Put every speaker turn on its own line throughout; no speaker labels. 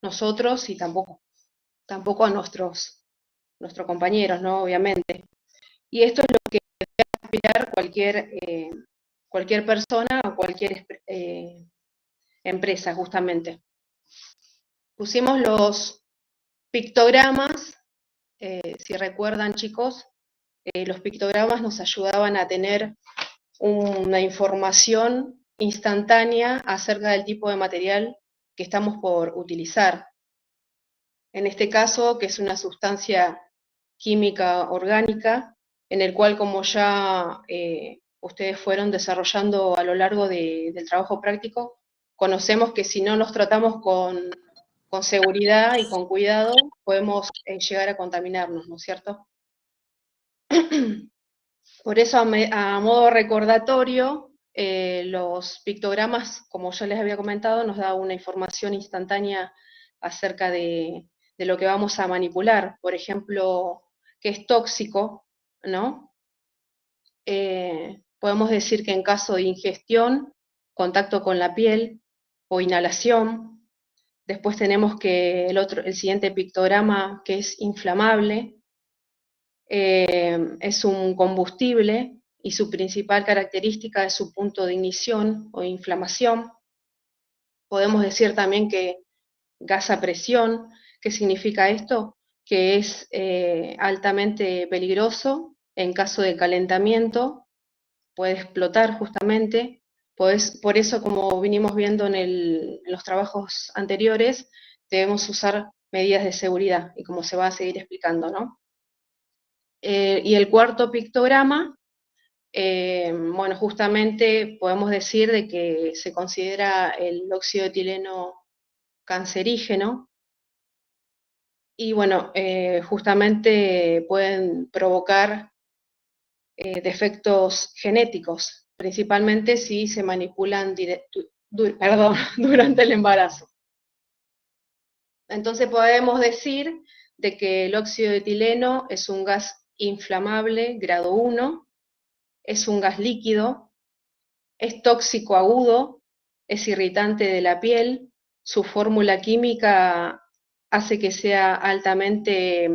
nosotros y tampoco a nuestros compañeros, ¿no? Obviamente. Y esto es lo que debe aspirar cualquier persona o cualquier empresa, justamente. Pusimos los pictogramas, si recuerdan, chicos, los pictogramas nos ayudaban a tener una información instantánea acerca del tipo de material que estamos por utilizar. En este caso, que es una sustancia química orgánica, en el cual, como ya ustedes fueron desarrollando a lo largo del trabajo práctico, conocemos que si no nos tratamos con seguridad y con cuidado, podemos llegar a contaminarnos, ¿no es cierto? Por eso, a modo recordatorio, los pictogramas, como yo les había comentado, nos da una información instantánea acerca de lo que vamos a manipular. Por ejemplo, que es tóxico, ¿no? Podemos decir que en caso de ingestión, contacto con la piel o inhalación. Después tenemos que el siguiente pictograma, que es inflamable, es un combustible y su principal característica es su punto de ignición o inflamación. Podemos decir también que gas a presión. ¿Qué significa esto? Que es altamente peligroso en caso de calentamiento, puede explotar justamente. Por eso, como vinimos viendo en los trabajos anteriores, debemos usar medidas de seguridad, y como se va a seguir explicando, ¿no? Y el cuarto pictograma, bueno, justamente podemos decir de que se considera el óxido de etileno cancerígeno, y bueno, justamente pueden provocar defectos genéticos, principalmente si se manipulan durante el embarazo. Entonces podemos decir de que el óxido de etileno es un gas inflamable grado 1, es un gas líquido, es tóxico agudo, es irritante de la piel, su fórmula química hace que sea altamente,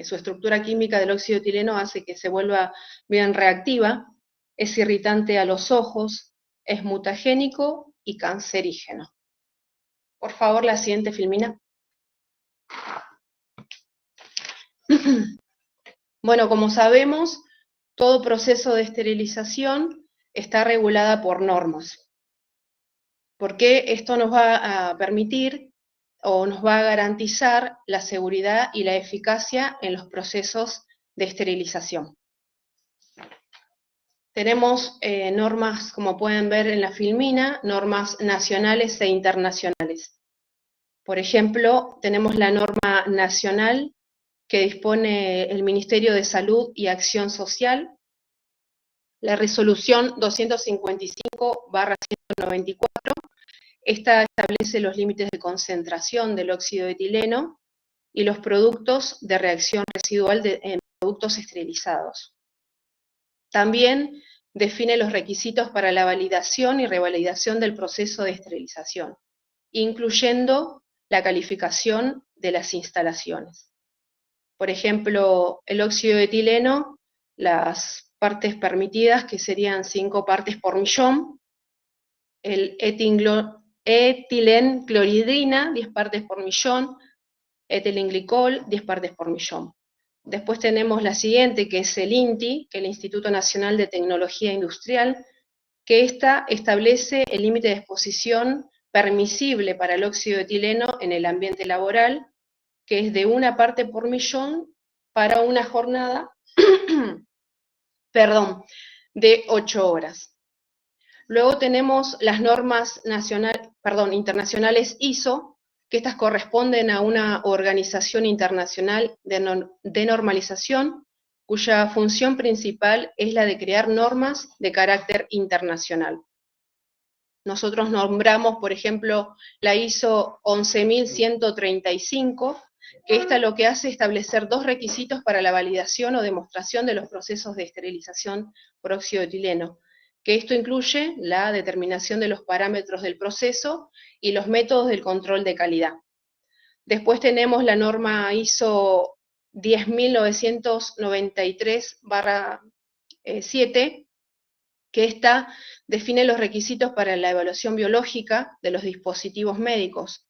su estructura química del óxido de etileno hace que se vuelva bien reactiva, es irritante a los ojos, es mutagénico y cancerígeno. Por favor, la siguiente filmina. Bueno, como sabemos, todo proceso de esterilización está regulada por normas, porque esto nos va a permitir o nos va a garantizar la seguridad y la eficacia en los procesos de esterilización. Tenemos normas, como pueden ver en la filmina, normas nacionales e internacionales. Por ejemplo, tenemos la norma nacional que dispone el Ministerio de Salud y Acción Social, la resolución 255/194, esta establece los límites de concentración del óxido de etileno y los productos de reacción residual en productos esterilizados. También define los requisitos para la validación y revalidación del proceso de esterilización, incluyendo la calificación de las instalaciones. Por ejemplo, el óxido de etileno, las partes permitidas, que serían 5 partes por millón, el etilencloridrina, 10 partes por millón, etilenglicol, 10 partes por millón. Después tenemos la siguiente, que es el INTI, que es el Instituto Nacional de Tecnología Industrial, que esta establece el límite de exposición permisible para el óxido de etileno en el ambiente laboral, que es de 1 parte por millón para una jornada de 8 horas. Luego tenemos las normas internacionales ISO, que estas corresponden a una organización internacional de normalización, cuya función principal es la de crear normas de carácter internacional. Nosotros nombramos, por ejemplo, la ISO 11135, que esta lo que hace es establecer 2 requisitos para la validación o demostración de los procesos de esterilización por óxido de etileno, que esto incluye la determinación de los parámetros del proceso y los métodos del control de calidad. Después tenemos la norma ISO 10.993/7, que esta define los requisitos para la evaluación biológica de los dispositivos médicos,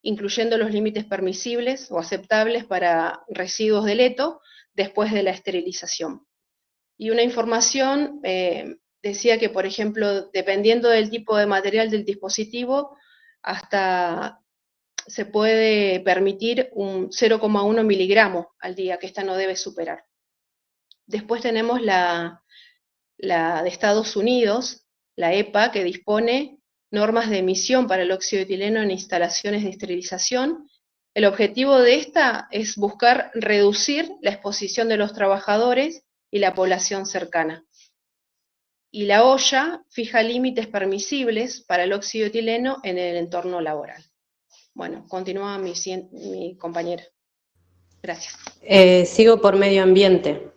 incluyendo los límites permisibles o aceptables para residuos del eto después de la esterilización. Y una información decía que, por ejemplo, dependiendo del tipo de material del dispositivo, hasta se puede permitir un 0,1 miligramo al día, que esta no debe superar. Después tenemos la de Estados Unidos, la EPA, que dispone normas de emisión para el óxido de etileno en instalaciones de esterilización. El objetivo de esta es buscar reducir la exposición de los trabajadores y la población cercana. Y la OSHA fija límites permisibles para el óxido de etileno en el entorno laboral. Bueno, continúa mi compañera. Gracias.
Sigo por medio ambiente.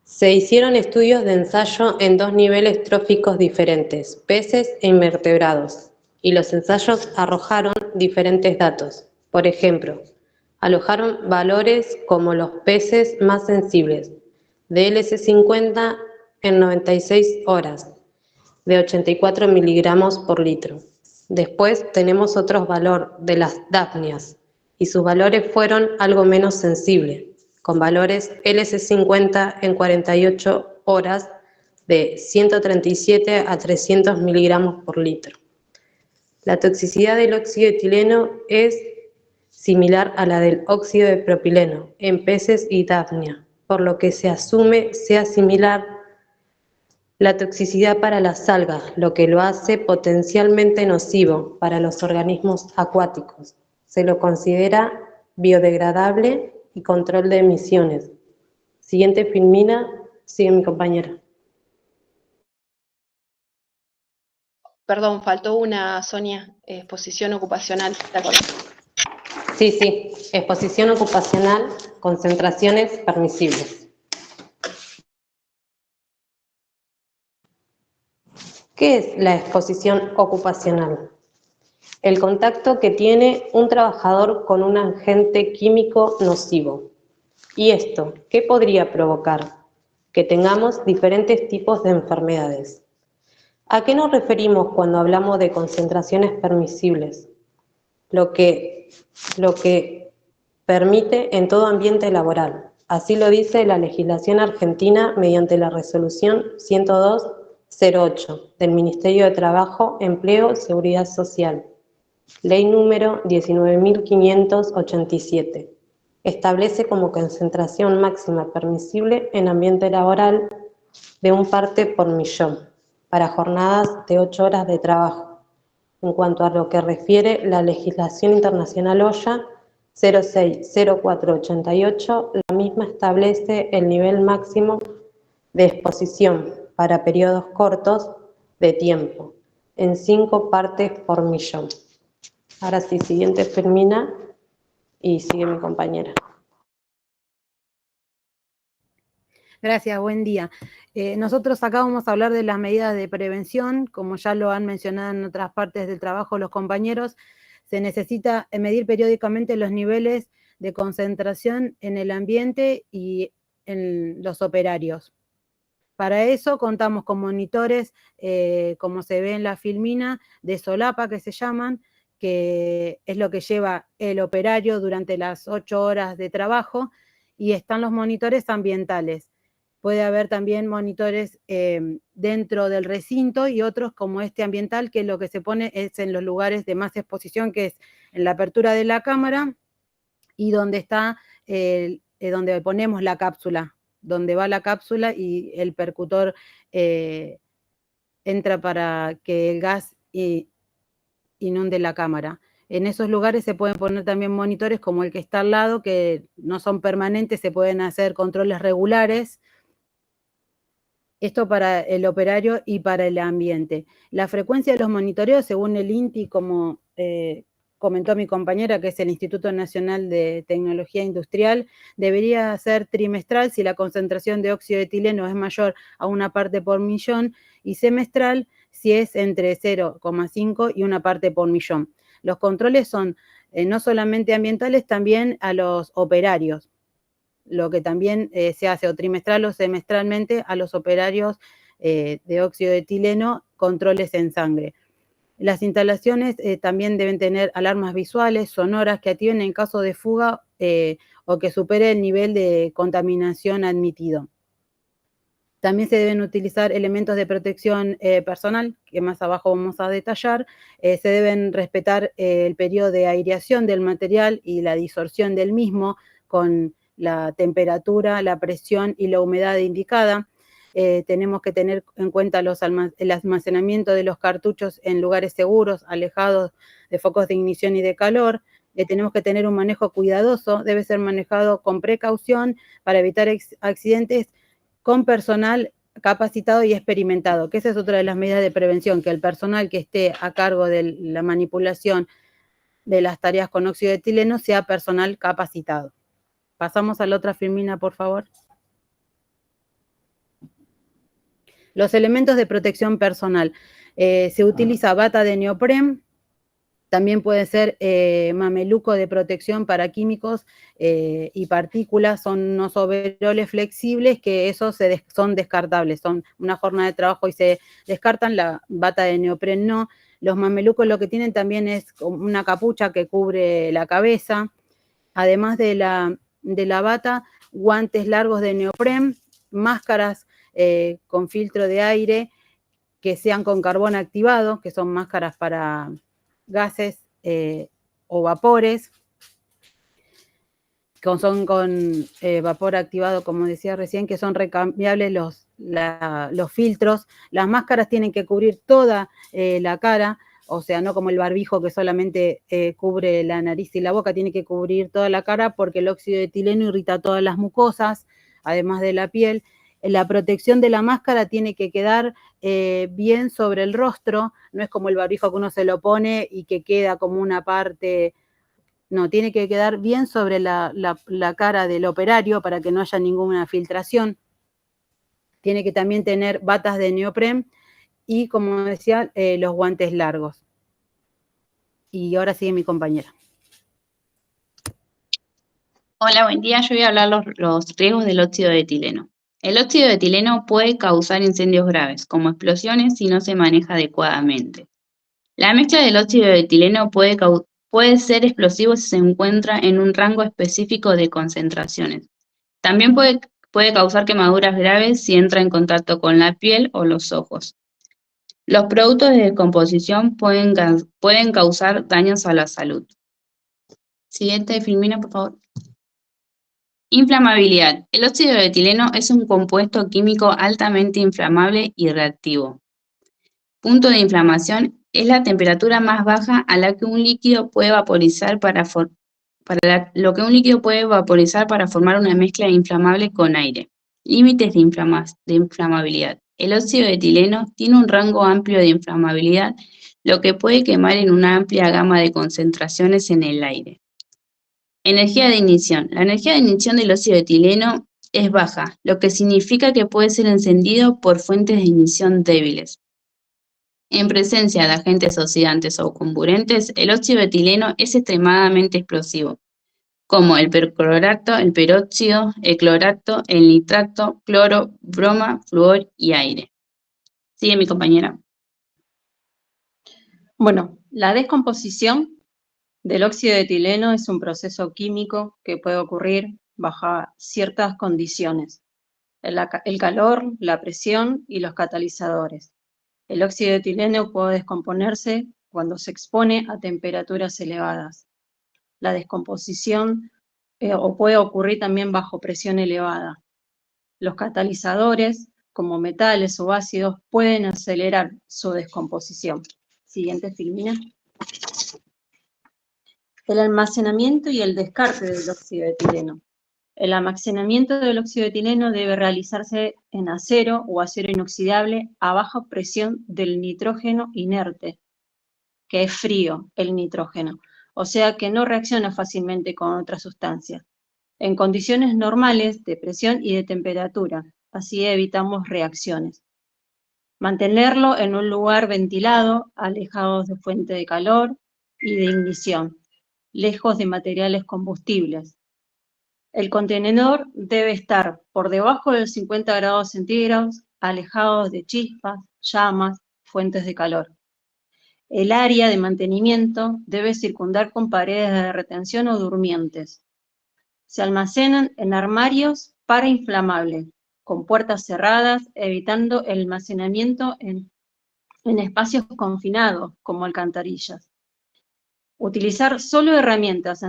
Se hicieron estudios de ensayo en 2 niveles tróficos diferentes, peces e invertebrados, y los ensayos arrojaron diferentes datos. Por ejemplo, alojaron valores como los peces más sensibles, de LC50 en 96 horas, de 84 miligramos por litro. Después tenemos otro valor de las dafnias, y sus valores fueron algo menos sensibles, con valores LC50 en 48 horas de 137 a 300 miligramos por litro. La toxicidad del óxido de etileno es similar a la del óxido de propileno en peces y dafnia, por lo que se asume sea similar la toxicidad para las algas, lo que lo hace potencialmente nocivo para los organismos acuáticos. Se lo considera biodegradable y control de emisiones. Siguiente filmina, sigue mi compañera.
Perdón, faltó una, Sonia, exposición ocupacional.
Sí, exposición ocupacional, concentraciones permisibles. ¿Qué es la exposición ocupacional? El contacto que tiene un trabajador con un agente químico nocivo. ¿Y esto qué podría provocar? Que tengamos diferentes tipos de enfermedades. ¿A qué nos referimos cuando hablamos de concentraciones permisibles? Lo que permite en todo ambiente laboral. Así lo dice la legislación argentina mediante la resolución 102/08 del Ministerio de Trabajo, Empleo y Seguridad Social. Ley número 19.587. Establece como concentración máxima permisible en ambiente laboral de 1 parte por millón, para jornadas de 8 horas de trabajo. En cuanto a lo que refiere la legislación internacional OSHA 060488, la misma establece el nivel máximo de exposición para periodos cortos de tiempo, en 5 partes por millón. Ahora sí, siguiente Fermina y sigue mi compañera.
Gracias, buen día. Nosotros acá vamos a hablar de las medidas de prevención, como ya lo han mencionado en otras partes del trabajo los compañeros. Se necesita medir periódicamente los niveles de concentración en el ambiente y en los operarios. Para eso contamos con monitores, como se ve en la filmina, de solapa que se llaman, que es lo que lleva el operario durante las 8 horas de trabajo, y están los monitores ambientales. Puede haber también monitores dentro del recinto y otros como este ambiental, que lo que se pone es en los lugares de más exposición, que es en la apertura de la cámara y donde está, donde ponemos la cápsula, donde va la cápsula y el percutor entra para que el gas inunde la cámara. En esos lugares se pueden poner también monitores como el que está al lado, que no son permanentes, se pueden hacer controles regulares. Esto para el operario y para el ambiente. La frecuencia de los monitoreos, según el INTI, como comentó mi compañera, que es el Instituto Nacional de Tecnología Industrial, debería ser trimestral si la concentración de óxido de etileno es mayor a 1 parte por millón, y semestral si es entre 0,5 y 1 parte por millón. Los controles son no solamente ambientales, también a los operarios, lo que también se hace o trimestral o semestralmente a los operarios de óxido de etileno, controles en sangre. Las instalaciones también deben tener alarmas visuales, sonoras, que activen en caso de fuga o que supere el nivel de contaminación admitido. También se deben utilizar elementos de protección personal, que más abajo vamos a detallar. Se deben respetar el periodo de aireación del material y la disorción del mismo con la temperatura, la presión y la humedad indicada. Tenemos que tener en cuenta el almacenamiento de los cartuchos en lugares seguros, alejados de focos de ignición y de calor. Tenemos que tener un manejo cuidadoso, debe ser manejado con precaución para evitar accidentes, con personal capacitado y experimentado, que esa es otra de las medidas de prevención, que el personal que esté a cargo de la manipulación de las tareas con óxido de etileno sea personal capacitado. Pasamos a la otra, Firmina, por favor. Los elementos de protección personal. Se utiliza bata de neopren, también puede ser mameluco de protección para químicos y partículas. Son unos overoles flexibles que esos son descartables, son una jornada de trabajo y se descartan. La bata de neopren no. Los mamelucos lo que tienen también es una capucha que cubre la cabeza. Además de la bata, guantes largos de neopren, máscaras con filtro de aire que sean con carbón activado, que son máscaras para gases o vapores, son con vapor activado, como decía recién, que son recambiables los filtros. Las máscaras tienen que cubrir toda la cara, o sea, no como el barbijo que solamente cubre la nariz y la boca, tiene que cubrir toda la cara porque el óxido de etileno irrita todas las mucosas, además de la piel. La protección de la máscara tiene que quedar bien sobre el rostro, no es como el barbijo que uno se lo pone y que queda como una parte, no, tiene que quedar bien sobre la cara del operario para que no haya ninguna filtración. Tiene que también tener batas de neopren y, como decía, los guantes largos. Y ahora sigue mi compañera.
Hola, buen día. Yo voy a hablar los riesgos del óxido de etileno. El óxido de etileno puede causar incendios graves, como explosiones, si no se maneja adecuadamente. La mezcla del óxido de etileno puede ser explosivo si se encuentra en un rango específico de concentraciones. También puede causar quemaduras graves si entra en contacto con la piel o los ojos. Los productos de descomposición pueden causar daños a la salud. Siguiente, Filmina, por favor. Inflamabilidad. El óxido de etileno es un compuesto químico altamente inflamable y reactivo. Punto de inflamación es la temperatura más baja a la que un líquido puede vaporizar para formar una mezcla inflamable con aire. Límites de inflamabilidad. El óxido de etileno tiene un rango amplio de inflamabilidad, lo que puede quemar en una amplia gama de concentraciones en el aire. Energía de ignición. La energía de ignición del óxido de etileno es baja, lo que significa que puede ser encendido por fuentes de ignición débiles. En presencia de agentes oxidantes o comburentes, el óxido de etileno es extremadamente explosivo, como el perclorato, el peróxido, el clorato, el nitrato, cloro, broma, flúor y aire. Sigue mi compañera.
Bueno, la descomposición del óxido de etileno es un proceso químico que puede ocurrir bajo ciertas condiciones: el calor, la presión y los catalizadores. El óxido de etileno puede descomponerse cuando se expone a temperaturas elevadas. La descomposición o puede ocurrir también bajo presión elevada. Los catalizadores, como metales o ácidos, pueden acelerar su descomposición. Siguiente, Filmina. El almacenamiento y el descarte del óxido de etileno. El almacenamiento del óxido de etileno debe realizarse en acero o acero inoxidable a baja presión del nitrógeno inerte, que es frío el nitrógeno, o sea que no reacciona fácilmente con otras sustancias, en condiciones normales de presión y de temperatura, así evitamos reacciones. Mantenerlo en un lugar ventilado, alejados de fuente de calor y de ignición, lejos de materiales combustibles. El contenedor debe estar por debajo de los 50 grados centígrados, alejados de chispas, llamas, fuentes de calor. El área de mantenimiento debe circundar con paredes de retención o durmientes. Se almacenan en armarios para inflamables, con puertas cerradas, evitando el almacenamiento en espacios confinados, como alcantarillas. Utilizar solo herramientas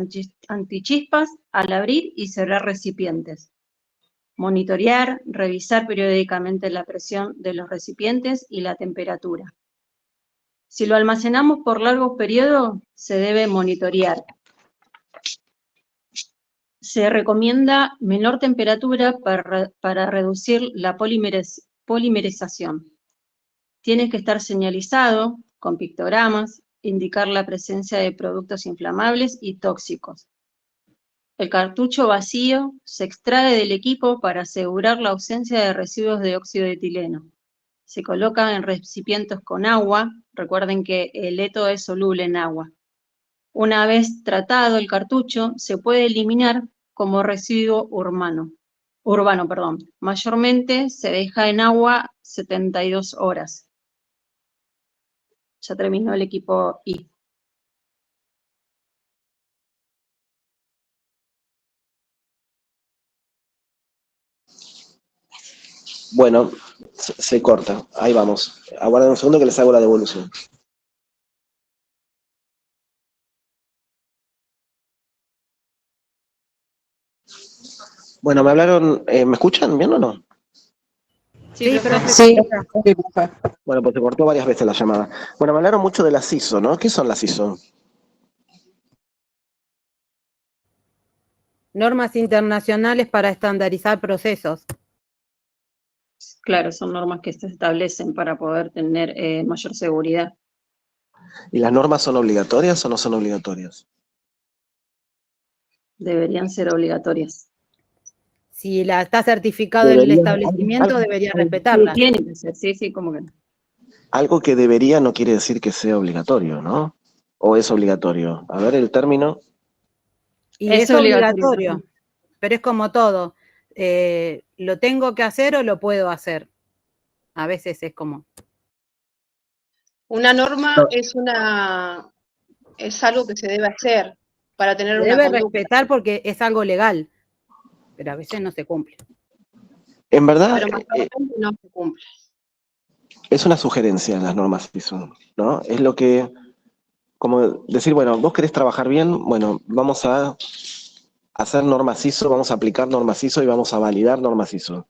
antichispas al abrir y cerrar recipientes. Monitorear, revisar periódicamente la presión de los recipientes y la temperatura. Si lo almacenamos por largos periodos, se debe monitorear. Se recomienda menor temperatura para reducir la polimerización. Tiene que estar señalizado con pictogramas, indicar la presencia de productos inflamables y tóxicos. El cartucho vacío se extrae del equipo para asegurar la ausencia de residuos de óxido de etileno. Se coloca en recipientes con agua, recuerden que el eto es soluble en agua. Una vez tratado el cartucho, se puede eliminar como residuo urbano. Mayormente se deja en agua 72 horas. Ya terminó el equipo I.
Bueno, se corta. Ahí vamos. Aguarden un segundo que les hago la devolución. Bueno, me hablaron, ¿me escuchan bien o no?
Sí, profe.
Sí.
Bueno, pues se cortó varias veces la llamada. Bueno, me hablaron mucho de las ISO, ¿no? ¿Qué son las ISO?
Normas internacionales para estandarizar procesos.
Claro, son normas que se establecen para poder tener mayor seguridad.
¿Y las normas son obligatorias o no son obligatorias?
Deberían ser obligatorias.
Si está certificado el establecimiento, debería
Sí,
respetarla.
tiene que ser, sí, como que no.
Algo que debería no quiere decir que sea obligatorio, ¿no? ¿O es obligatorio? A ver el término.
Y
Es
es obligatorio,
obligatorio.
pero es como todo. ¿Lo tengo que hacer o lo puedo hacer? A veces es como...
Una norma es algo que se debe hacer para tener
Se
una
debe
conducta.
respetar porque es algo legal, pero a veces no se cumple.
En verdad,
Pero mayormente no se cumple.
es una sugerencia las normas ISO, ¿no? Es lo que, como decir, bueno, vos querés trabajar bien, bueno, vamos a hacer normas ISO, vamos a aplicar normas ISO y vamos a validar normas ISO,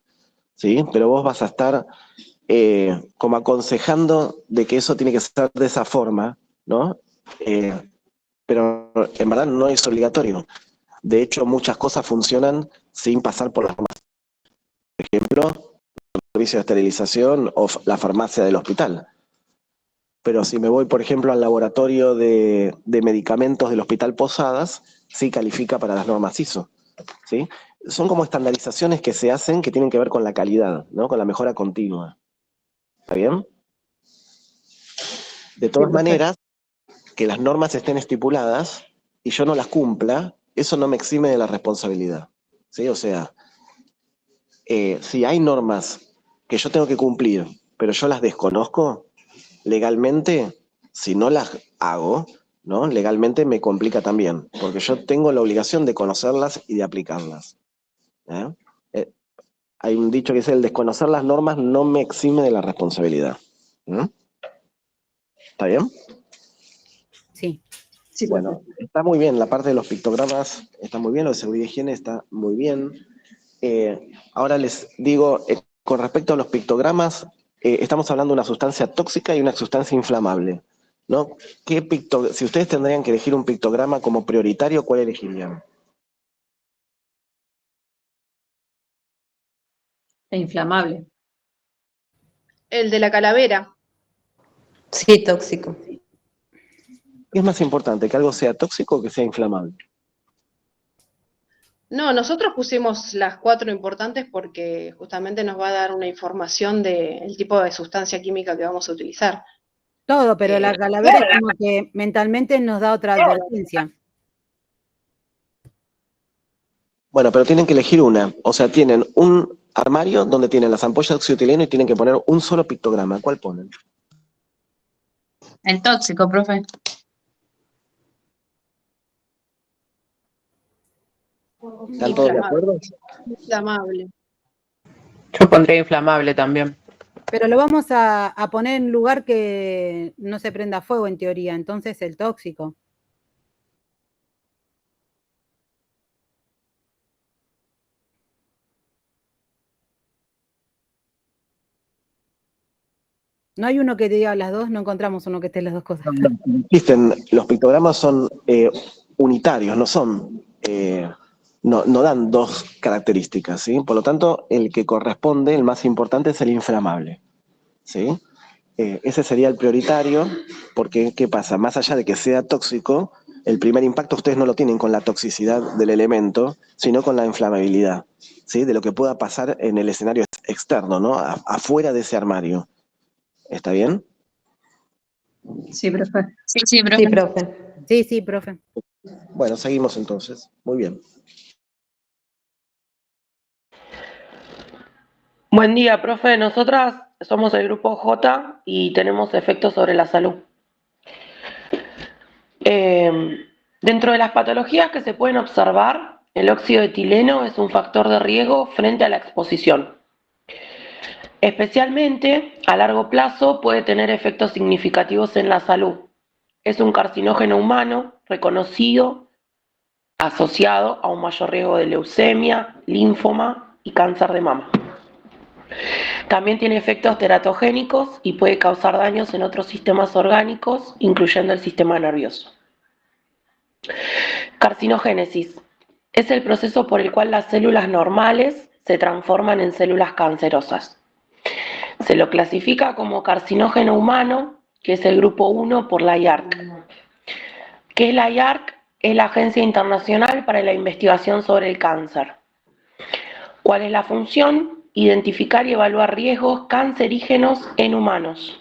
¿sí? Pero vos vas a estar como aconsejando de que eso tiene que ser de esa forma, ¿no? Pero en verdad no es obligatorio. De hecho, muchas cosas funcionan sin pasar por las normas. Por ejemplo, el servicio de esterilización o la farmacia del hospital. Pero si me voy, por ejemplo, al laboratorio de medicamentos del Hospital Posadas, sí califica para las normas ISO, ¿sí? Son como estandarizaciones que se hacen que tienen que ver con la calidad, ¿no? Con la mejora continua. ¿Está bien? De todas maneras, que las normas estén estipuladas y yo no las cumpla, eso no me exime de la responsabilidad, ¿sí? O sea, si hay normas que yo tengo que cumplir, pero yo las desconozco, legalmente, si no las hago, ¿no? Legalmente me complica también, porque yo tengo la obligación de conocerlas y de aplicarlas. ¿Eh? Hay un dicho que dice, el desconocer las normas no me exime de la responsabilidad. ¿Está bien?
Sí.
Sí,
Bueno, está muy bien, la parte de los pictogramas está muy bien, lo de seguridad y higiene está muy bien. Ahora les digo, con respecto a los pictogramas, estamos hablando de una sustancia tóxica y una sustancia inflamable, ¿no? Si ustedes tendrían que elegir un pictograma como prioritario, ¿cuál elegirían?
e inflamable.
El de la calavera.
Sí, tóxico.
¿Qué es más importante, que algo sea tóxico o que sea inflamable?
No, nosotros pusimos las 4 importantes porque justamente nos va a dar una información del tipo de sustancia química que vamos a utilizar.
Todo, pero la calavera es como que mentalmente nos da otra advertencia.
Bueno, pero tienen que elegir una. O sea, tienen un armario donde tienen las ampollas de óxido etileno y tienen que poner un solo pictograma. ¿Cuál ponen?
El tóxico, profe.
¿Están todos de acuerdo?
Inflamable.
Yo pondría inflamable también.
Pero lo vamos a poner en lugar que no se prenda fuego en teoría, entonces el tóxico. No hay uno que diga las dos, no encontramos uno que esté las dos cosas.
Existen, los pictogramas son unitarios, no son, no dan dos características, ¿sí? Por lo tanto, el que corresponde, el más importante, es el inflamable, ¿sí? Ese sería el prioritario, porque, ¿qué pasa? Más allá de que sea tóxico, el primer impacto ustedes no lo tienen con la toxicidad del elemento, sino con la inflamabilidad, ¿sí? De lo que pueda pasar en el escenario externo, ¿no? Afuera de ese armario. ¿Está bien?
Sí, profe.
Sí, profe.
Sí, profe.
Sí, profe.
Bueno, seguimos entonces. Muy bien.
Buen día, profe. Nosotras somos el grupo J y tenemos efectos sobre la salud. Dentro de las patologías que se pueden observar, el óxido de etileno es un factor de riesgo frente a la exposición. Especialmente, a largo plazo puede tener efectos significativos en la salud. Es un carcinógeno humano reconocido, asociado a un mayor riesgo de leucemia, linfoma y cáncer de mama. También tiene efectos teratogénicos y puede causar daños en otros sistemas orgánicos, incluyendo el sistema nervioso. Carcinogénesis. Es el proceso por el cual las células normales se transforman en células cancerosas. Se lo clasifica como carcinógeno humano, que es el grupo 1 por la IARC. ¿Qué es la IARC? Es la Agencia Internacional para la Investigación sobre el Cáncer. ¿Cuál es la función? Identificar y evaluar riesgos cancerígenos en humanos.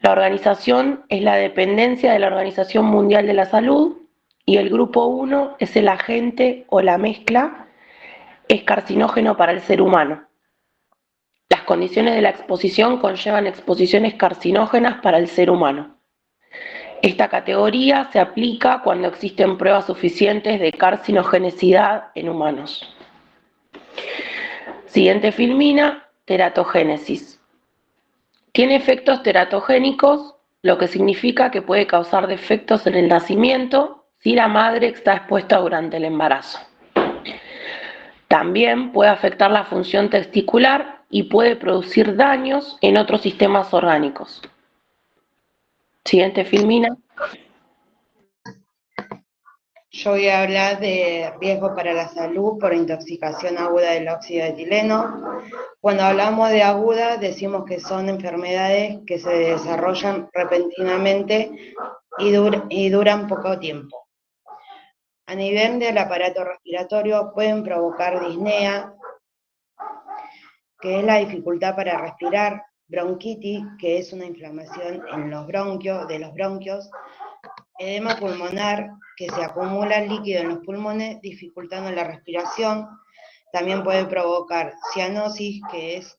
La organización es la dependencia de la Organización Mundial de la Salud y el grupo 1 es el agente o la mezcla, es carcinógeno para el ser humano. Las condiciones de la exposición conllevan exposiciones carcinógenas para el ser humano. Esta categoría se aplica cuando existen pruebas suficientes de carcinogenicidad en humanos. Siguiente filmina, teratogénesis. Tiene efectos teratogénicos, lo que significa que puede causar defectos en el nacimiento si la madre está expuesta durante el embarazo. También puede afectar la función testicular y puede producir daños en otros sistemas orgánicos. Siguiente filmina.
Yo voy a hablar de riesgo para la salud por intoxicación aguda del óxido de etileno. Cuando hablamos de aguda, decimos que son enfermedades que se desarrollan repentinamente y duran poco tiempo. A nivel del aparato respiratorio pueden provocar disnea, que es la dificultad para respirar, bronquitis, que es una inflamación en los bronquios, edema pulmonar, que se acumula líquido en los pulmones, dificultando la respiración. También puede provocar cianosis, que es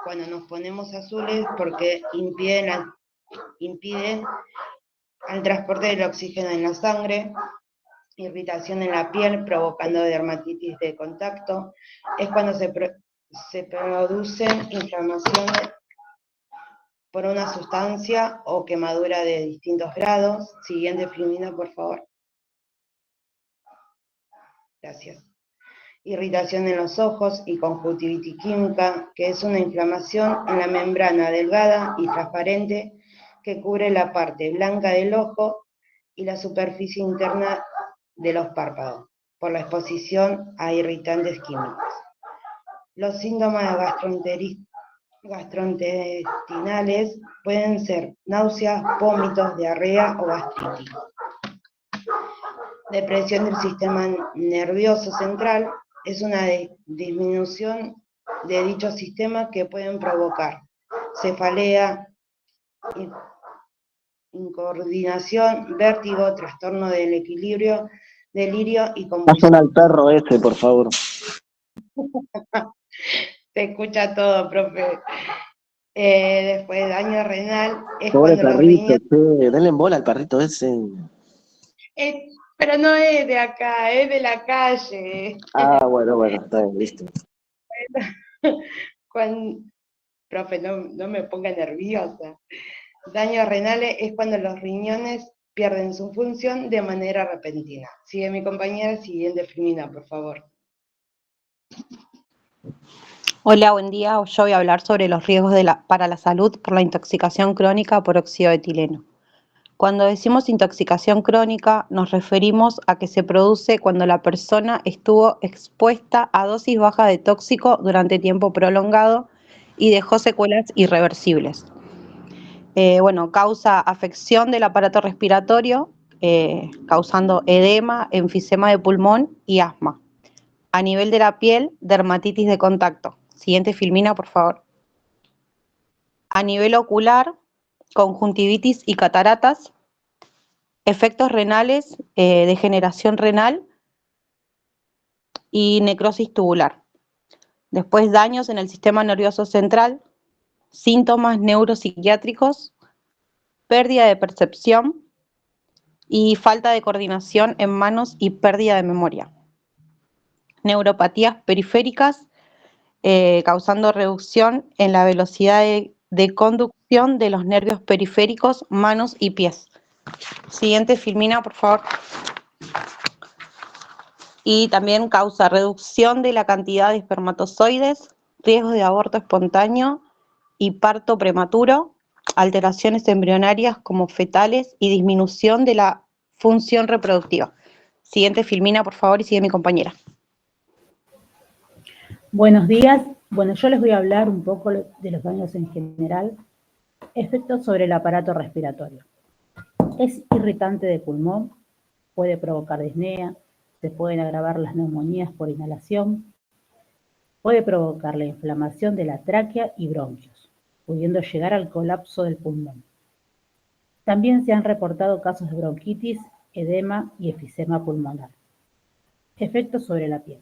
cuando nos ponemos azules porque impiden el transporte del oxígeno en la sangre. Irritación en la piel, provocando dermatitis de contacto. Es cuando se producen inflamaciones por una sustancia o quemadura de distintos grados. Siguiente filmina, por favor. Gracias. Irritación en los ojos y conjuntivitis química, que es una inflamación en la membrana delgada y transparente que cubre la parte blanca del ojo y la superficie interna de los párpados, por la exposición a irritantes químicos. Los síntomas gastrointestinales pueden ser náuseas, vómitos, diarrea o gastritis. Depresión del sistema nervioso central es una disminución de dicho sistema que pueden provocar cefalea, incoordinación, vértigo, trastorno del equilibrio, delirio y convulsión.
Pasen al perro ese, por favor.
Se escucha todo, profe. Después daño renal es
Pobre
cuando los
perrito,
riñones...
denle en bola al perrito ese.
Pero no es de acá, es de la calle.
Ah, bueno, está bien, listo.
Profe, no me ponga nerviosa. Daños renales es cuando los riñones pierden su función de manera repentina. Sigue mi compañera, siguiente Firmina, por favor.
Hola, buen día. Yo voy a hablar sobre los riesgos para la salud por la intoxicación crónica por óxido de etileno. Cuando decimos intoxicación crónica, nos referimos a que se produce cuando la persona estuvo expuesta a dosis bajas de tóxico durante tiempo prolongado y dejó secuelas irreversibles. Causa afección del aparato respiratorio, causando edema, enfisema de pulmón y asma. A nivel de la piel, dermatitis de contacto. Siguiente filmina, por favor. A nivel ocular, conjuntivitis y cataratas. Efectos renales, degeneración renal y necrosis tubular. Después, daños en el sistema nervioso central, síntomas neuropsiquiátricos, pérdida de percepción y falta de coordinación en manos y pérdida de memoria. Neuropatías periféricas, causando reducción en la velocidad de conducción de los nervios periféricos, manos y pies. Siguiente filmina, por favor. Y también causa reducción de la cantidad de espermatozoides, riesgos de aborto espontáneo y parto prematuro, alteraciones embrionarias como fetales y disminución de la función reproductiva. Siguiente filmina, por favor, y sigue mi compañera.
Buenos días. Bueno, yo les voy a hablar un poco de los daños en general. Efectos sobre el aparato respiratorio. Es irritante de pulmón, puede provocar disnea, se pueden agravar las neumonías por inhalación, puede provocar la inflamación de la tráquea y bronquios, pudiendo llegar al colapso del pulmón. También se han reportado casos de bronquitis, edema y efisema pulmonar. Efectos sobre la piel.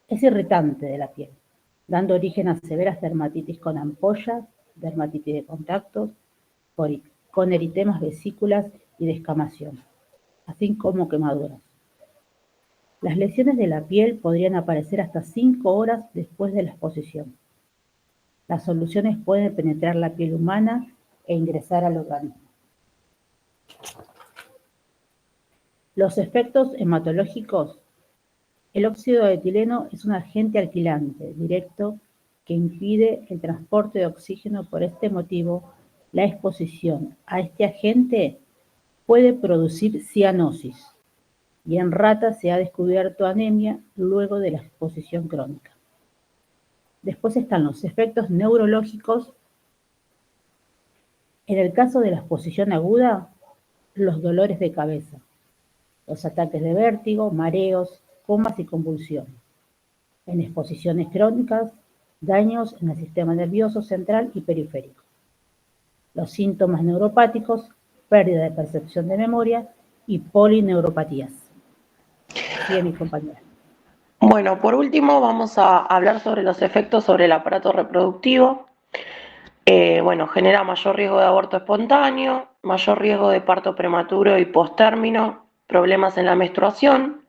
Es irritante de la piel, dando origen a severas dermatitis con ampollas, dermatitis de contacto, con eritemas, vesículas y descamación, así como quemaduras. Las lesiones de la piel podrían aparecer hasta 5 horas después de la exposición. Las soluciones pueden penetrar la piel humana e ingresar al organismo. Los efectos hematológicos. El óxido de etileno es un agente alquilante directo que impide el transporte de oxígeno. Por este motivo, la exposición a este agente puede producir cianosis, y en ratas se ha descubierto anemia luego de la exposición crónica. Después están los efectos neurológicos. En el caso de la exposición aguda, los dolores de cabeza, los ataques de vértigo, mareos, comas y convulsiones. En exposiciones crónicas, daños en el sistema nervioso central y periférico. Los síntomas neuropáticos, pérdida de percepción de memoria y polineuropatías. Sigue mi compañera.
Bueno, por último vamos a hablar sobre los efectos sobre el aparato reproductivo. Genera mayor riesgo de aborto espontáneo, mayor riesgo de parto prematuro y postérmino, problemas en la menstruación,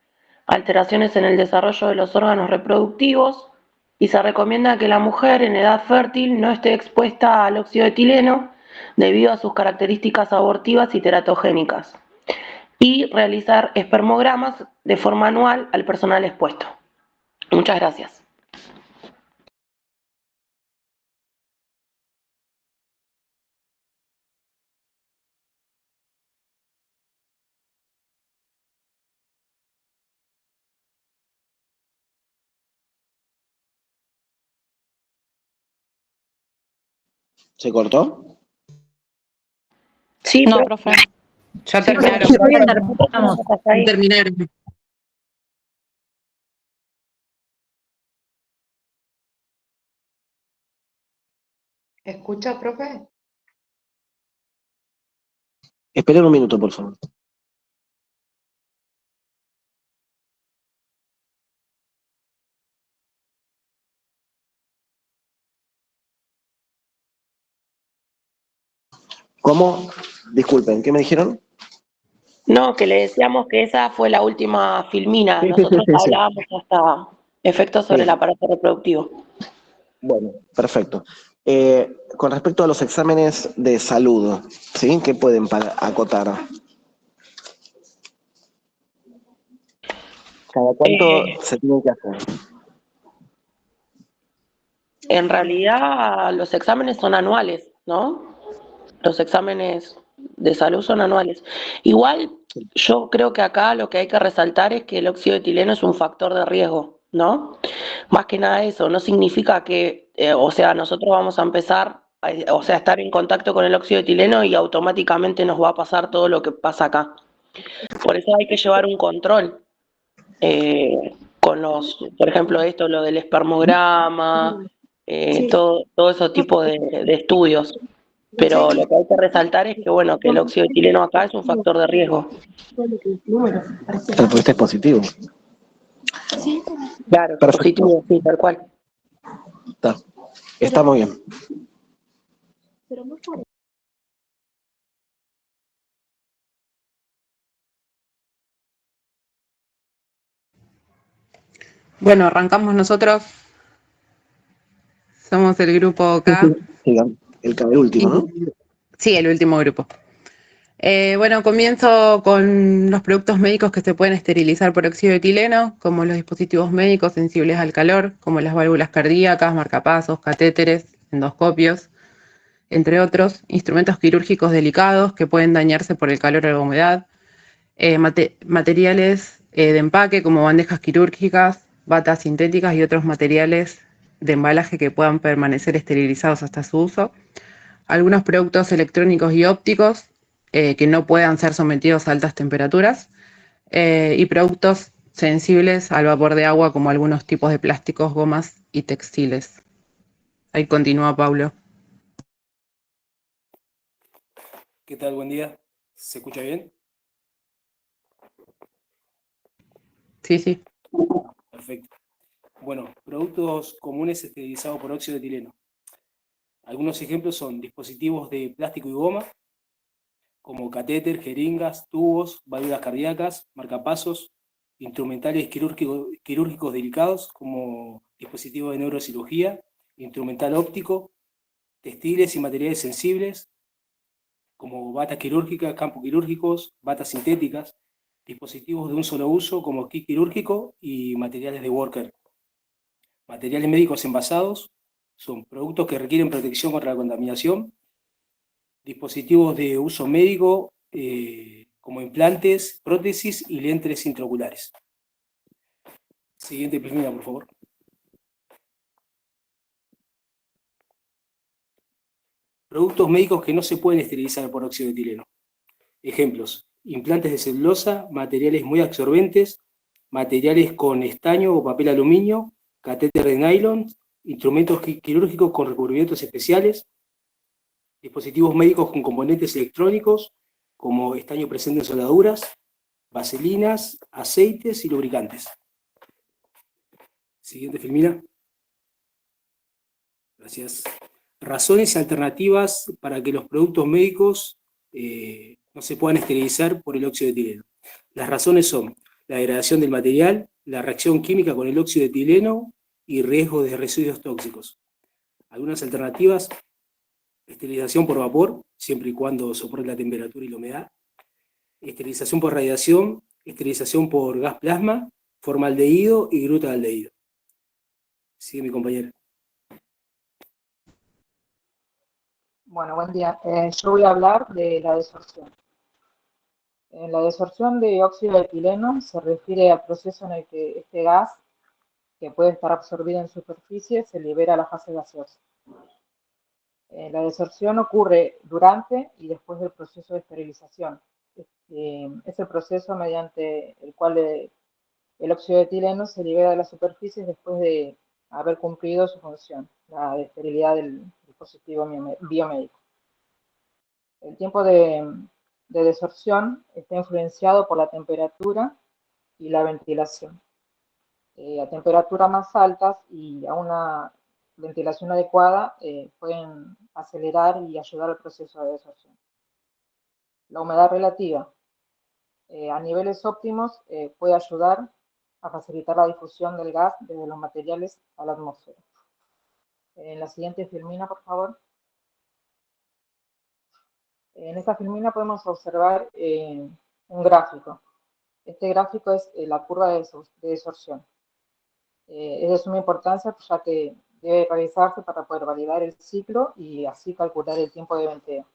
alteraciones en el desarrollo de los órganos reproductivos, y se recomienda que la mujer en edad fértil no esté expuesta al óxido de etileno debido a sus características abortivas y teratogénicas, y realizar espermogramas de forma anual al personal expuesto. Muchas gracias.
¿Se cortó?
Sí,
No,
profe.
profe.
Ya
Sí,
terminaron.
yo voy a dar, vamos.
Terminaron.
¿Escucha, profe?
Esperen un minuto, por favor. ¿Cómo? Disculpen, ¿qué me dijeron?
No, que le decíamos que esa fue la última filmina.
Sí, sí,
Nosotros
sí, sí, sí.
hablábamos hasta efectos sobre
Sí.
el aparato reproductivo.
Bueno, perfecto. Con respecto a los exámenes de salud, ¿sí? ¿Qué pueden acotar? ¿Cada cuánto se tienen que hacer?
En realidad, los exámenes son anuales, ¿no? Los exámenes de salud son anuales. Igual, yo creo que acá lo que hay que resaltar es que el óxido de etileno es un factor de riesgo, ¿no? Más que nada eso, no significa que, o sea, nosotros vamos a empezar, o sea, estar en contacto con el óxido de etileno y automáticamente nos va a pasar todo lo que pasa acá. Por eso hay que llevar un control con los, por ejemplo, esto, lo del espermograma, todo ese tipo de estudios. Pero lo que hay que resaltar es que, bueno, que el óxido de etileno acá es un factor de riesgo.
El fuiste positivo.
Claro,
Perfecto.
positivo, sí, tal cual.
Está muy bien.
Bueno, arrancamos nosotros. Somos el grupo K.
El último, ¿no?
Sí, el último grupo. Bueno, comienzo con los productos médicos que se pueden esterilizar por óxido de etileno, como los dispositivos médicos sensibles al calor, como las válvulas cardíacas, marcapasos, catéteres, endoscopios, entre otros, instrumentos quirúrgicos delicados que pueden dañarse por el calor o la humedad, materiales de empaque como bandejas quirúrgicas, batas sintéticas y otros materiales de embalaje que puedan permanecer esterilizados hasta su uso, algunos productos electrónicos y ópticos que no puedan ser sometidos a altas temperaturas y productos sensibles al vapor de agua como algunos tipos de plásticos, gomas y textiles. Ahí continúa Paulo.
¿Qué tal? Buen día. ¿Se escucha bien?
Sí, sí.
Perfecto. Bueno, productos comunes esterilizados por óxido de etileno. Algunos ejemplos son dispositivos de plástico y goma, como catéter, jeringas, tubos, válvulas cardíacas, marcapasos, instrumentales quirúrgicos delicados, como dispositivos de neurocirugía, instrumental óptico, textiles y materiales sensibles, como batas quirúrgicas, campos quirúrgicos, batas sintéticas, dispositivos de un solo uso como kit quirúrgico y materiales de worker. Materiales médicos envasados son productos que requieren protección contra la contaminación, dispositivos de uso médico como implantes, prótesis y lentes intraoculares. Siguiente primera, por favor. Productos médicos que no se pueden esterilizar por óxido de etileno. Ejemplos: implantes de celulosa, materiales muy absorbentes, materiales con estaño o papel aluminio, catéter de nylon, instrumentos quirúrgicos con recubrimientos especiales, dispositivos médicos con componentes electrónicos, como estaño presente en soldaduras, vaselinas, aceites y lubricantes. Siguiente, Filmina. Gracias. Razones y alternativas para que los productos médicos no se puedan esterilizar por el óxido de etileno. Las razones son la degradación del material, la reacción química con el óxido de etileno y riesgo de residuos tóxicos. Algunas alternativas: esterilización por vapor, siempre y cuando soporte la temperatura y la humedad, esterilización por radiación, esterilización por gas plasma, formaldehído y glutaldehído. Sigue mi compañera.
Bueno, buen día. Yo voy a hablar de la desorción. La desorción de óxido de etileno se refiere al proceso en el que este gas, que puede estar absorbido en superficie, se libera a la fase gaseosa. La desorción ocurre durante y después del proceso de esterilización. Es el proceso mediante el cual el óxido de etileno se libera de las superficies después de haber cumplido su función, la esterilidad del dispositivo biomédico. El tiempo de desorción está influenciado por la temperatura y la ventilación. A temperaturas más altas y a una ventilación adecuada pueden acelerar y ayudar al proceso de desorción. La humedad relativa a niveles óptimos puede ayudar a facilitar la difusión del gas desde los materiales a la atmósfera. En la siguiente filmina, por favor. En esta filmina podemos observar un gráfico. Este gráfico es la curva de desorción. Es de suma importancia ya que debe realizarse para poder validar el ciclo y así calcular el tiempo de venteo.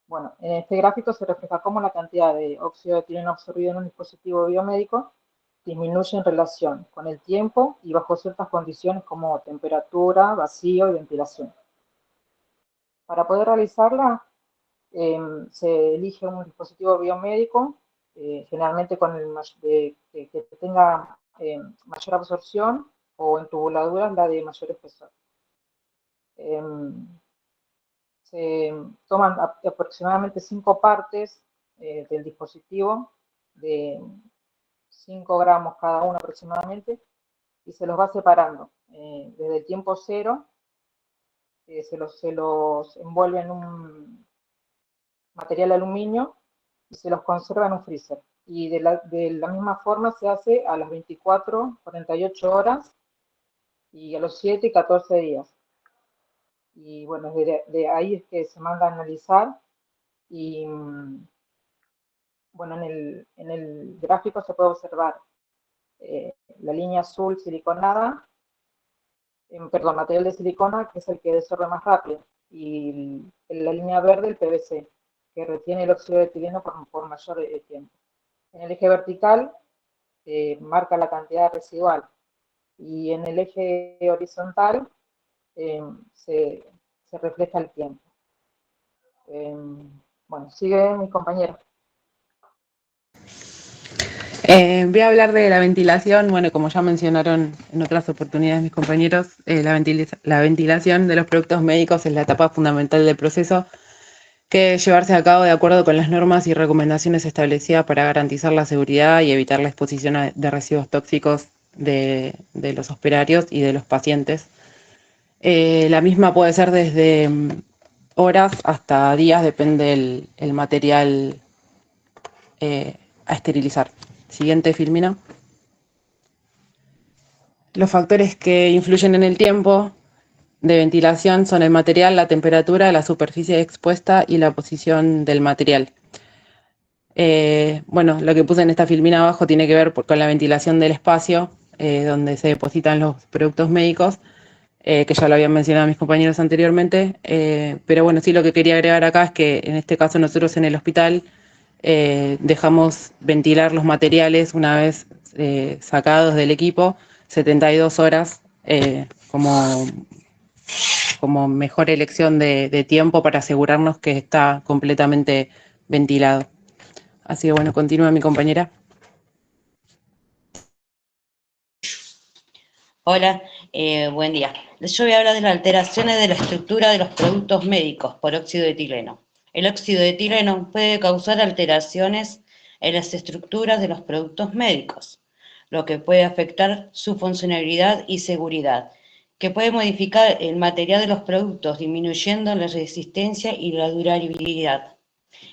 Bueno, en este gráfico se refleja cómo la cantidad de óxido de etileno absorbido en un dispositivo biomédico disminuye en relación con el tiempo y bajo ciertas condiciones como temperatura, vacío y ventilación. Para poder realizarla, se elige un dispositivo biomédico, generalmente con que tenga mayor absorción o en tubuladuras la de mayor espesor. Se toman aproximadamente 5 partes del dispositivo de 5 gramos cada uno aproximadamente y se los va separando. Desde el tiempo cero se los envuelve en un material aluminio y se los conserva en un freezer. Y de la misma forma se hace a las 24, 48 horas y a los 7 y 14 días. Y bueno, de ahí es que se manda a analizar y bueno, en el gráfico se puede observar la línea azul siliconada, perdón, material de silicona, que es el que desorbe más rápido, y la línea verde, el PVC, que retiene el óxido de etileno por mayor tiempo. En el eje vertical marca la cantidad residual y en el eje horizontal se refleja el tiempo. Bueno, sigue mi compañera.
Voy a hablar de la ventilación. Bueno, como ya mencionaron en otras oportunidades mis compañeros, la ventilación de los productos médicos es la etapa fundamental del proceso que debe llevarse a cabo de acuerdo con las normas y recomendaciones establecidas para garantizar la seguridad y evitar la exposición de residuos tóxicos de los hospitalarios y de los pacientes. La misma puede ser desde horas hasta días, depende el material a esterilizar. Siguiente, Filmina. Los factores que influyen en el tiempo de ventilación son el material, la temperatura, la superficie expuesta y la posición del material. Bueno, lo que puse en esta filmina abajo tiene que ver con la ventilación del espacio donde se depositan los productos médicos, que ya lo habían mencionado mis compañeros anteriormente, pero bueno, sí lo que quería agregar acá es que en este caso nosotros en el hospital dejamos ventilar los materiales una vez sacados del equipo, 72 horas como mejor elección de tiempo para asegurarnos que está completamente ventilado. Así que bueno, continúa mi compañera.
Hola, buen día. Yo voy a hablar de las alteraciones de la estructura de los productos médicos por óxido de etileno. El óxido de etileno puede causar alteraciones en las estructuras de los productos médicos, lo que puede afectar su funcionalidad y seguridad, que puede modificar el material de los productos, disminuyendo la resistencia y la durabilidad.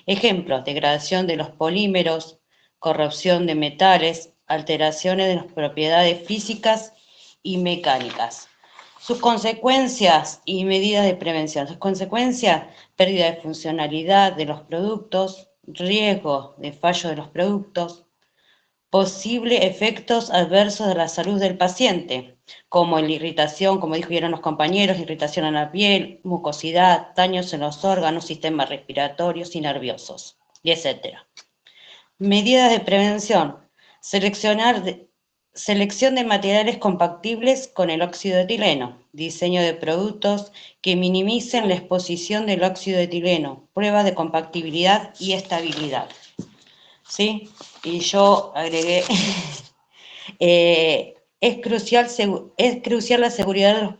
Ejemplos: degradación de los polímeros, corrosión de metales, alteraciones de las propiedades físicas y mecánicas. Sus consecuencias y medidas de prevención. Sus consecuencias: pérdida de funcionalidad de los productos, riesgo de fallo de los productos, posibles efectos adversos de la salud del paciente, como la irritación, como dijeron los compañeros, irritación en la piel, mucosidad, daños en los órganos, sistemas respiratorios y nerviosos, y etc. Medidas de prevención: seleccionar selección de materiales compatibles con el óxido de etileno, diseño de productos que minimicen la exposición del óxido de etileno, pruebas de compatibilidad y estabilidad. ¿Sí? Y yo agregué, es crucial la seguridad de los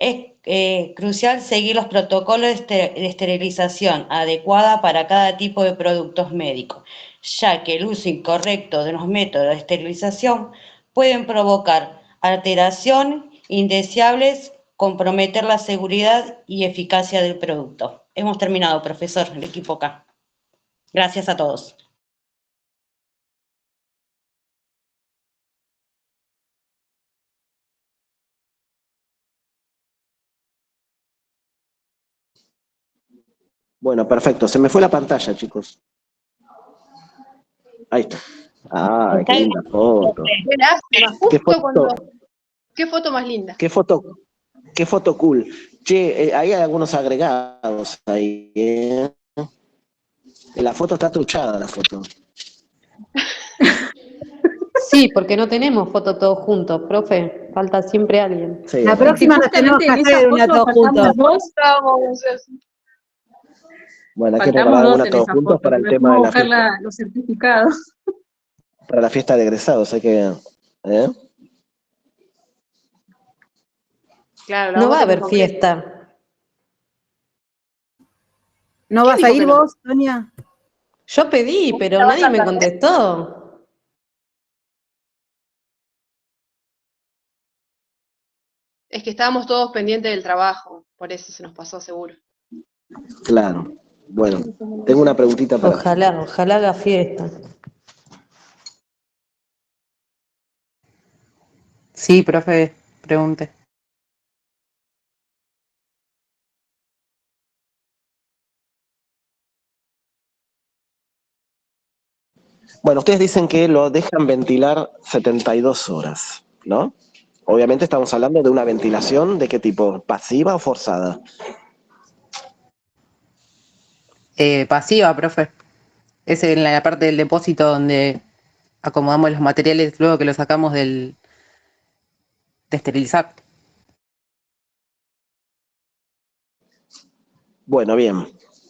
es crucial seguir los protocolos de esterilización adecuada para cada tipo de productos médicos, ya que el uso incorrecto de los métodos de esterilización pueden provocar alteraciones indeseables, comprometer la seguridad y eficacia del producto. Hemos terminado, profesor, el equipo acá. Gracias a todos.
Bueno, perfecto. Se me fue la pantalla, chicos. Ahí está. Ah, qué linda foto.
Qué lástima, qué foto más linda.
Qué foto cool. Che, ahí hay algunos agregados ahí, ¿eh? La foto está truchada, la foto.
Sí, porque no tenemos foto todos juntos, profe. Falta siempre alguien.
Sí,
La próxima nos tenemos que hacer una todos juntos.
Bueno, hay que
Faltamos
preparar
dos
una
en
todos
esa
juntos
foto,
para el
pero
tema de
vamos a
la
buscar
fiesta.
los certificados.
Para la fiesta de egresados, hay que... ¿eh?
Claro,
No va a haber fiesta.
¿No vas a ir vos, Sonia?
Yo pedí, pero nadie me contestó.
Es que estábamos todos pendientes del trabajo, por eso se nos pasó seguro.
Claro. Bueno, tengo una preguntita para...
Ojalá haga fiesta.
Sí, profe, pregunte.
Bueno, ustedes dicen que lo dejan ventilar 72 horas, ¿no? Obviamente estamos hablando de una ventilación de qué tipo, pasiva o forzada.
Pasiva, profe. Es en la parte del depósito donde acomodamos los materiales luego que los sacamos de esterilizar.
Bueno, bien.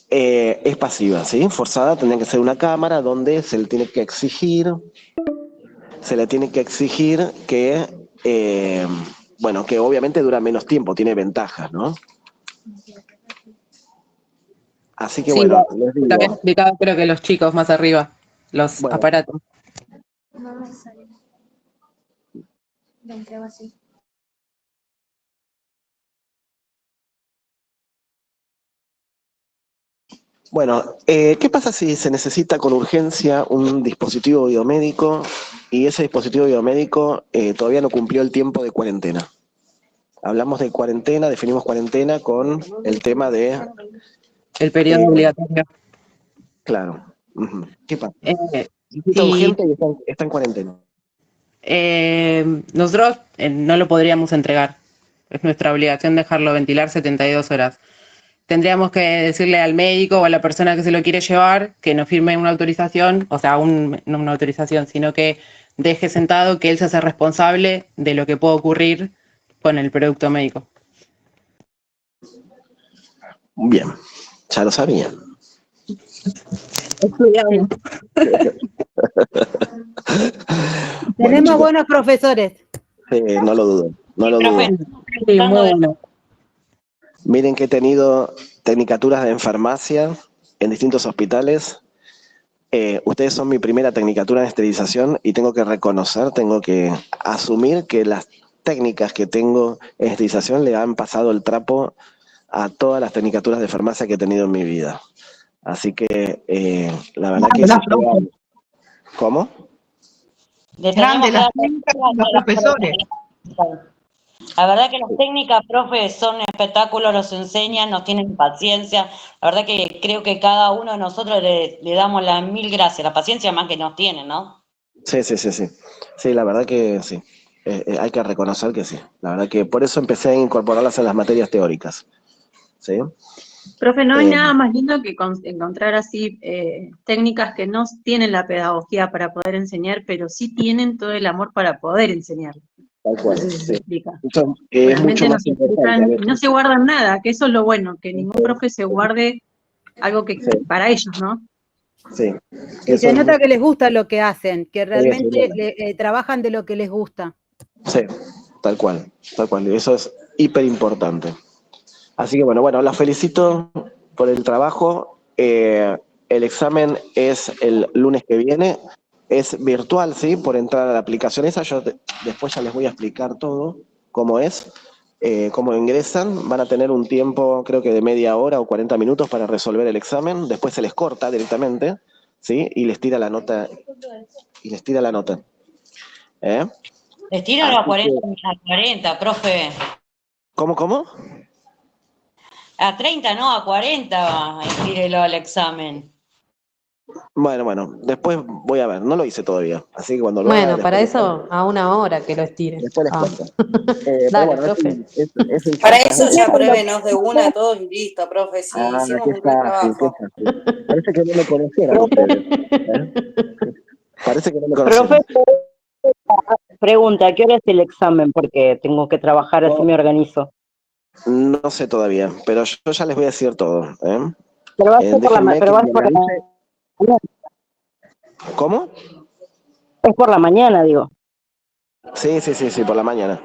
Es pasiva, ¿sí? Forzada tendría que ser una cámara donde se le tiene que exigir que, bueno, que obviamente dura menos tiempo, tiene ventajas, ¿no? Así que
Sí,
bueno,
lo
les digo.
habían explicado creo que los chicos más arriba, los
Bueno.
aparatos.
No me sale. Lo entrego así.
Bueno, ¿qué pasa si se necesita con urgencia un dispositivo biomédico y ese dispositivo biomédico todavía no cumplió el tiempo de cuarentena? Hablamos de cuarentena, definimos cuarentena con el tema de...
El periodo obligatorio.
Claro. ¿Qué pasa?
Y
urgente y está en cuarentena.
Nosotros no lo podríamos entregar. Es nuestra obligación dejarlo ventilar 72 horas. Tendríamos que decirle al médico o a la persona que se lo quiere llevar que nos firme una autorización, o sea, no una autorización, sino que deje sentado que él se hace responsable de lo que pueda ocurrir con el producto médico.
Bien, ya lo sabía.
Estudiamos.
Tenemos buenos profesores.
Sí, no lo dudo, no lo dudo.
Sí, muy bueno.
Miren que he tenido tecnicaturas en farmacia en distintos hospitales. Ustedes son mi primera tecnicatura en esterilización y tengo que reconocer, tengo que asumir que las técnicas que tengo en esterilización le han pasado el trapo a todas las tecnicaturas de farmacia que he tenido en mi vida. Así que la verdad que... ¿Cómo?
Grande las técnicas y los profesores. La verdad que las técnicas, profe, son espectáculos, los enseñan, nos tienen paciencia. La verdad que creo que cada uno de nosotros le damos las 1000 gracias. La paciencia más que nos tienen, ¿no?
Sí. Sí, la verdad que sí. Hay que reconocer que sí. La verdad que por eso empecé a incorporarlas en las materias teóricas. ¿Sí?
Profe, no hay
Eh,
nada más lindo que encontrar así técnicas que no tienen la pedagogía para poder enseñar, pero sí tienen todo el amor para poder enseñar.
Tal
No
cual,
sé si se
sí.
explica.
Eso es mucho
Realmente
más
nos
importante a
explican y no
veces.
se guardan nada, que eso es lo bueno, que ningún profe se guarde algo que
Sí,
para ellos, ¿no?
sí.
Y
Eso
se
es
nota
muy...
que les gusta lo que hacen, que
Sí, sí,
realmente trabajan de lo que les gusta.
sí, tal cual, tal cual. Y eso es hiper importante. Así que bueno, la felicito por el trabajo. El examen es el lunes que viene. Es virtual, ¿sí? Por entrar a la aplicación esa. Después ya les voy a explicar todo, cómo es, cómo ingresan. Van a tener un tiempo, creo que de media hora o 40 minutos para resolver el examen. Después se les corta directamente, ¿sí? Y les tira la nota. Y les tira la nota. ¿Eh?
Les tiran
Así
a 40,
que,
a 40, profe.
¿cómo?
A 30, no, a 40, estírelo al examen.
Bueno, después voy a ver, no lo hice todavía, así que cuando lo haga,
Bueno, para
después
eso a 1 hora que lo estire.
después les
Ah.
cuento. Pero
Dale,
bueno,
profe.
es el
Para
charla.
eso ya pruébenos de una a todos y listo, profe, si
Ah,
hicimos un re
qué
trabajo.
fácil. Parece que no me conocieran ustedes. Parece que no me
Profe,
conocieran.
pregunta, ¿a qué hora es el examen? Porque tengo que trabajar, así me organizo.
No sé todavía, pero yo ya les voy a decir todo.
Pero va a ser
Déjenme que
pero va a
me
ser por la
organice.
mañana.
¿Cómo?
Es por la mañana, digo.
Sí, por la mañana.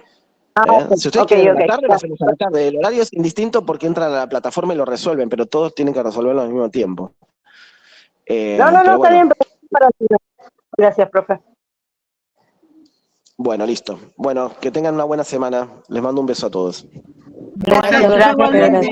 Ah,
Si ustedes
ok,
quieren a la
ok.
tarde, lo hacemos a la tarde. El horario es indistinto porque entran a la plataforma y lo resuelven, pero todos tienen que resolverlo al mismo tiempo.
No,
Pero
está
bueno,
bien, pero gracias, profe.
bueno, listo. Bueno, que tengan una buena semana. Les mando un beso a todos.
Gracias,
Gracias,
igualmente.